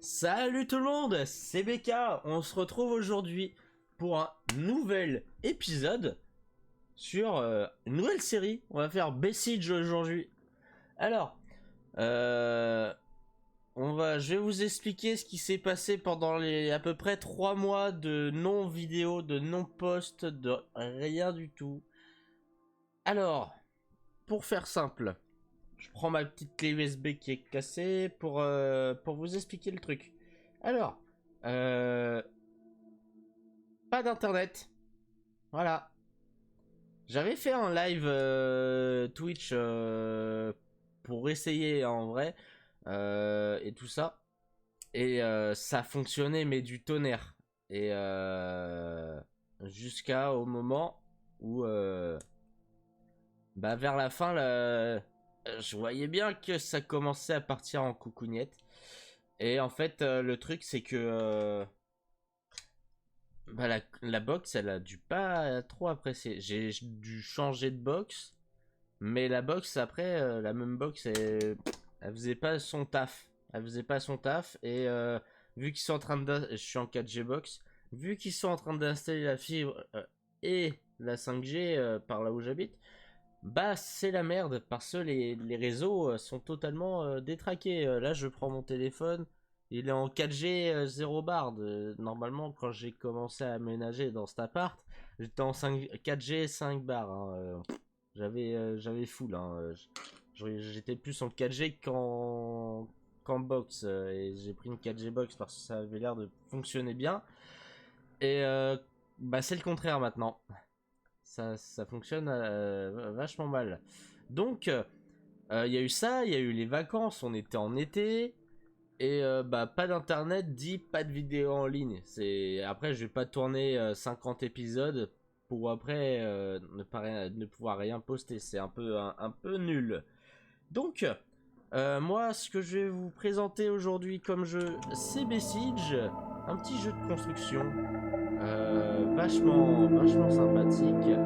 Salut tout le monde, c'est BK, on se retrouve aujourd'hui pour un nouvel épisode sur une nouvelle série. On va faire Besiege aujourd'hui. Alors, euh, je vais vous expliquer ce qui s'est passé pendant les à peu près 3 mois de non-vidéo, de non-post, de rien du tout. Alors, pour faire simple, je prends ma petite clé USB qui est cassée pour vous expliquer le truc. Alors, euh, pas d'internet. Voilà. J'avais fait un live Twitch pour essayer en vrai et tout ça. Et ça fonctionnait mais du tonnerre. Et jusqu'à au moment où vers la fin là, je voyais bien que ça commençait à partir en coucougnette. Et en fait le truc c'est que la box, elle a dû pas trop apprécier. J'ai dû changer de box, mais la box après, la même box, elle faisait pas son taf. Elle faisait pas son taf et vu qu'ils sont en train de, je suis en 4G box, vu qu'ils sont en train d'installer la fibre et la 5G par là où j'habite, bah c'est la merde parce que les réseaux sont totalement détraqués. Là, je prends mon téléphone. Il est en 4G 0 bar. Normalement, quand j'ai commencé à aménager dans cet appart, j'étais en 4G 5 bar. Hein. J'avais full. Hein. J'étais plus en 4G qu'en box. Et j'ai pris une 4G box parce que ça avait l'air de fonctionner bien. Et c'est le contraire maintenant. Ça fonctionne vachement mal. Donc, il y a eu ça, il y a eu les vacances, on était en été. Et pas d'internet dit pas de vidéo en ligne. Après, je vais pas tourner 50 épisodes pour après ne pouvoir rien poster. C'est un peu nul. Donc, moi, ce que je vais vous présenter aujourd'hui comme jeu, c'est Besiege, un petit jeu de construction, vachement sympathique.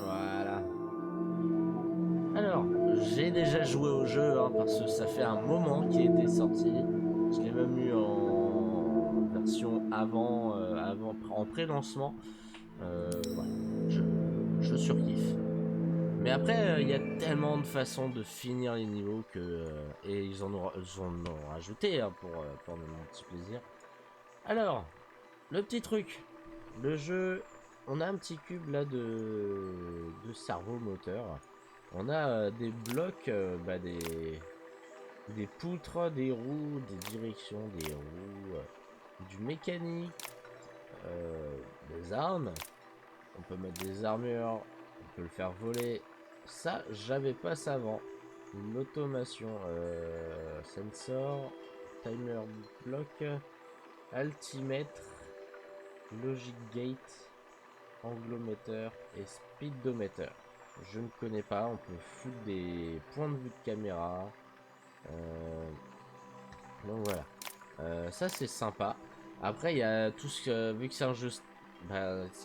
Voilà. Alors, j'ai déjà joué au jeu parce que ça fait un moment qu'il a été sorti. Je l'ai même eu en version en pré-lancement. Voilà, je surkiffe. Mais après, il y a tellement de façons de finir les niveaux et ils en ont rajouté pour mon petit plaisir. Alors, le petit truc, le jeu, on a un petit cube là de cerveau moteur. On a des blocs, des poutres, des roues, des directions, des roues, du mécanique, des armes. On peut mettre des armures, on peut le faire voler. Ça, j'avais pas ça avant. L'automation, sensor, timer block, altimètre, logic gate, anglometer et speedometer. Je ne connais pas, on peut foutre des points de vue de caméra. Euh, donc voilà. Ça c'est sympa. Après il y a tout ce que, vu que c'est un jeu ce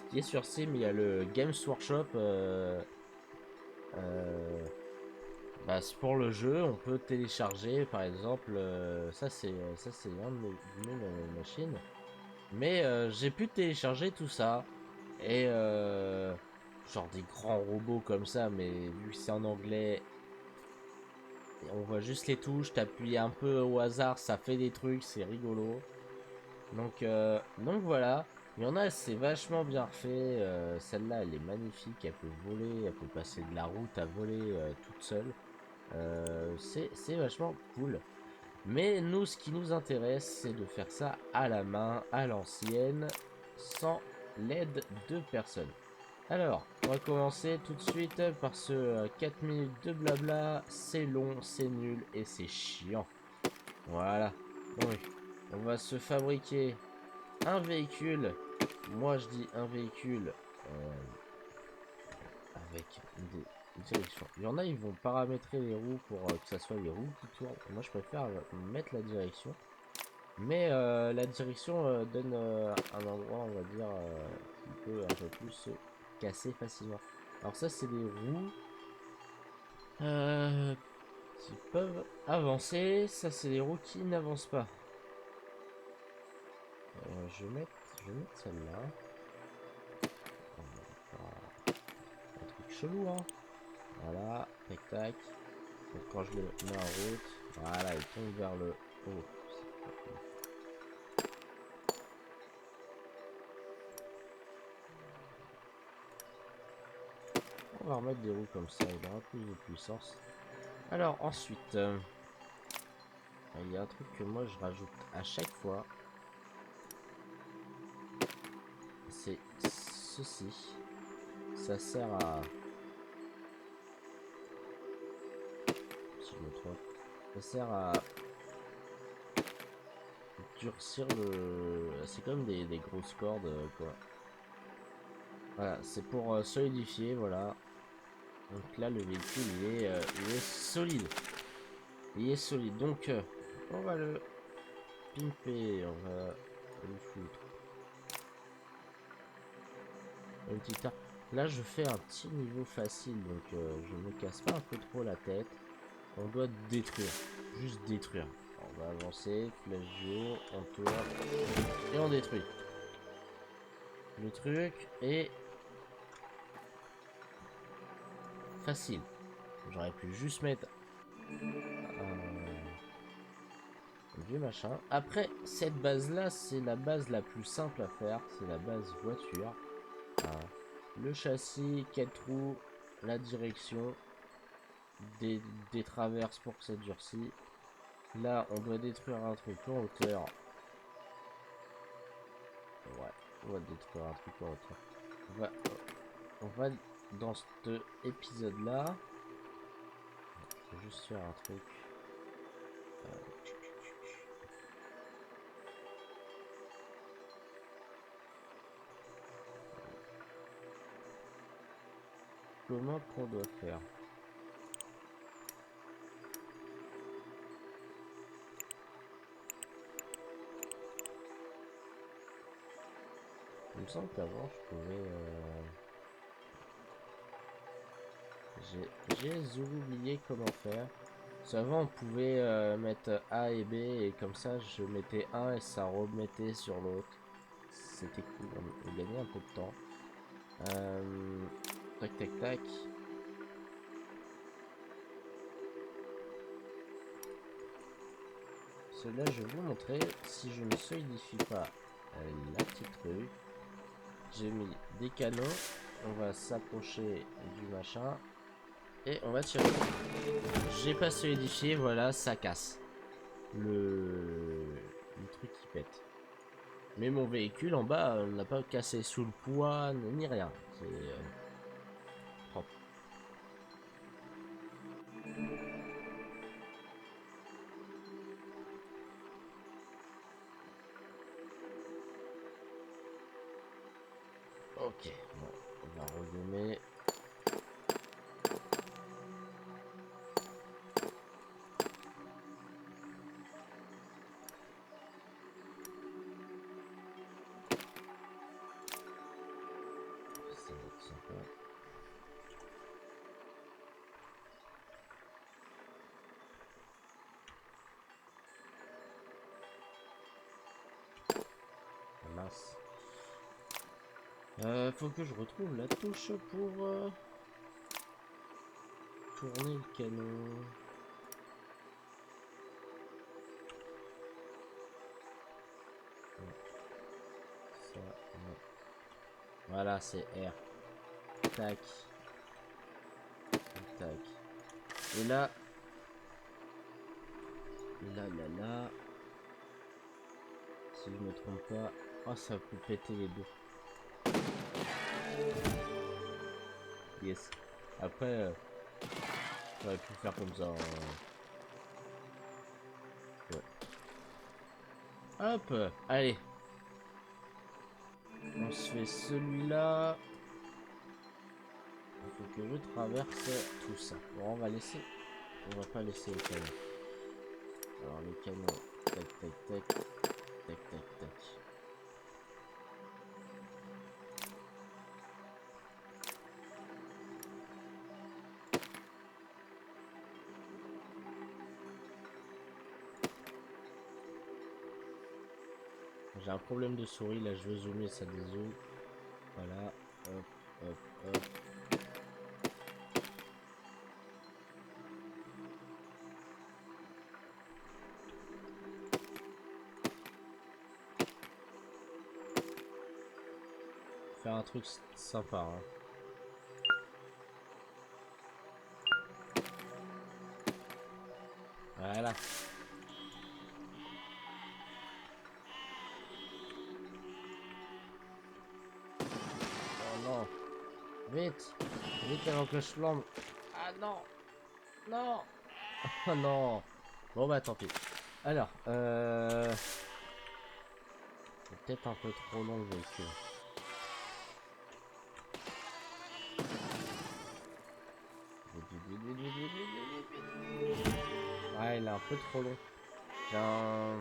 qui est sur Steam, il y a le Games Workshop. C'est pour le jeu, on peut télécharger par exemple. Ça c'est un de mes machines. Mais j'ai pu télécharger tout ça. Et genre des grands robots comme ça, mais vu que c'est en anglais, on voit juste les touches, t'appuies un peu au hasard, ça fait des trucs, c'est rigolo. Donc voilà, il y en a, c'est vachement bien refait. Celle-là, elle est magnifique, elle peut voler, elle peut passer de la route à voler toute seule. C'est vachement cool. Mais nous, ce qui nous intéresse, c'est de faire ça à la main, à l'ancienne, sans l'aide de personne. Alors, on va commencer tout de suite par ce 4 minutes de blabla. C'est long, c'est nul et c'est chiant. Voilà. Donc, on va se fabriquer un véhicule. Moi, je dis un véhicule avec des directions. Il y en a, ils vont paramétrer les roues pour que ça soit les roues qui tournent. Moi, je préfère mettre la direction. Mais la direction donne un endroit, on va dire, qui peut un peu plus se casser facilement. Alors ça, c'est des roues. Euh, qui peuvent avancer. Ça, c'est les roues qui n'avancent pas. Je vais mettre celle-là. Un truc chelou, hein. Voilà, tac tac. Donc quand je le mets en route, voilà, il tombe vers le haut. On va remettre des roues comme ça, il aura plus de puissance. Alors ensuite, il y a un truc que moi je rajoute à chaque fois. C'est ceci. Ça sert à... Si je me trompe. Ça sert à durcir le... C'est comme des grosses cordes, quoi. Voilà, c'est pour solidifier, voilà. Donc là, le véhicule, il est solide. Il est solide. Donc, on va le pimper. On va le foutre. Une petite arme. Là, je fais un petit niveau facile. Donc, je me casse pas un peu trop la tête. On doit détruire. Juste détruire. On va avancer. Flèche du haut. On tourne. Et on détruit. Le truc est facile. J'aurais pu juste mettre du machin. Après, cette base là, c'est la base la plus simple à faire. C'est la base voiture. Le châssis, 4 roues, la direction, des traverses pour que ça durcisse. Là, on doit détruire un truc en hauteur. Ouais, on va détruire un truc en hauteur. On va dans cet épisode là. Je vais juste faire un truc. Comment qu'on doit faire? Il me semble qu'avant je pouvais... J'ai oublié comment faire. Parce qu'avant on pouvait mettre A et B et comme ça je mettais un et ça remettait sur l'autre. C'était cool, on gagnait un peu de temps. Tac tac tac. Cela je vais vous montrer si je ne solidifie pas la petite truc. J'ai mis des canons. On va s'approcher du machin. Et on va tirer. J'ai pas solidifié, voilà, ça casse. Le truc qui pète. Mais mon véhicule en bas n'a pas cassé sous le poids ni rien. C'est propre. Ok, bon, on va redonner. Ça va être sympa. Mince. Faut que je retrouve la touche pour tourner le canon. Ça, non. Voilà, c'est R. Tac. Tac. Et là. Là. Si je me trompe pas. Oh, ça peut péter les deux. Yes. Après, j'aurais pu faire comme ça. Ouais. Hop, allez. On se fait celui-là. Il faut que je traverse tout ça. Bon, on va laisser. On va pas laisser le canon. Alors, le canon. Tac, tac, tac. Tac, tac, tac. J'ai un problème de souris, là je veux zoomer, ça dézoome. Voilà, hop, hop, hop. Faire un truc sympa, hein. Voilà. Oh non. Vite. Vite avant que je flambe. Ah non. Non. Oh non. Bon bah tant pis. Alors, c'est peut-être un peu trop long le véhicule. Ouais, il est un peu trop long. J'ai un...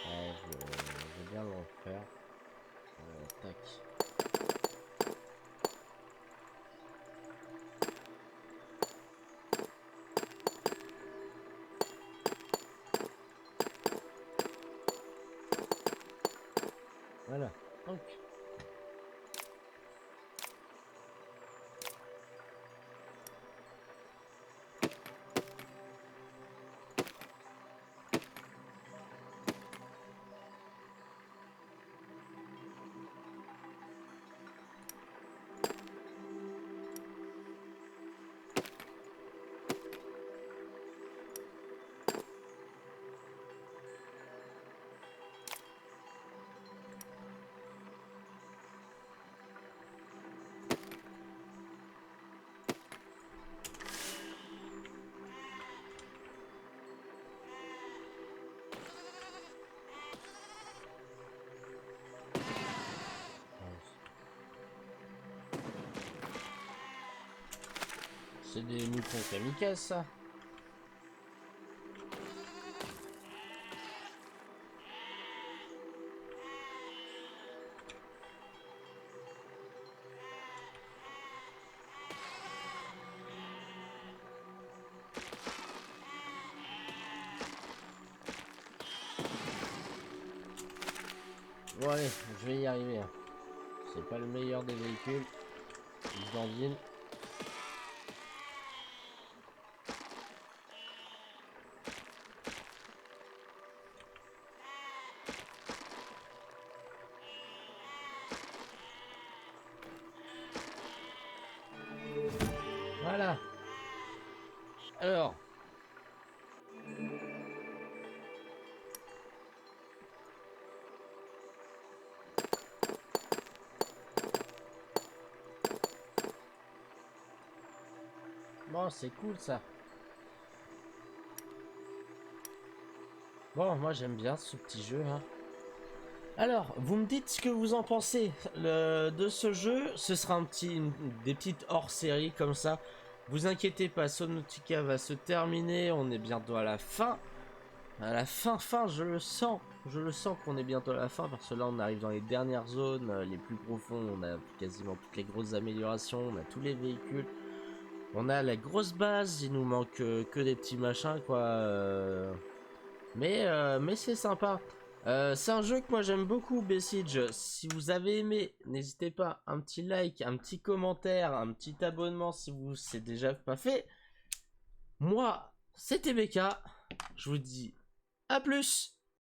Ouais, je vais bien le refaire. Tac. Voilà. Donc. C'est des moutons kamikazes, ça. Bon allez, je vais y arriver. C'est pas le meilleur des véhicules. Je dandine. Voilà. Alors. Bon, c'est cool ça. Bon, moi j'aime bien ce petit jeu, hein. Alors, vous me dites ce que vous en pensez de ce jeu. Ce sera des petites hors-séries comme ça. Vous inquiétez pas, Subnautica va se terminer. On est bientôt à la fin. À la fin, je le sens. Je le sens qu'on est bientôt à la fin parce que là, on arrive dans les dernières zones, les plus profondes. On a quasiment toutes les grosses améliorations. On a tous les véhicules. On a la grosse base. Il nous manque que des petits machins, quoi. Mais c'est sympa. C'est un jeu que moi j'aime beaucoup, Besiege. Si vous avez aimé, n'hésitez pas, un petit like, un petit commentaire, un petit abonnement si vous c'est déjà pas fait. Moi, c'était BK. Je vous dis à plus.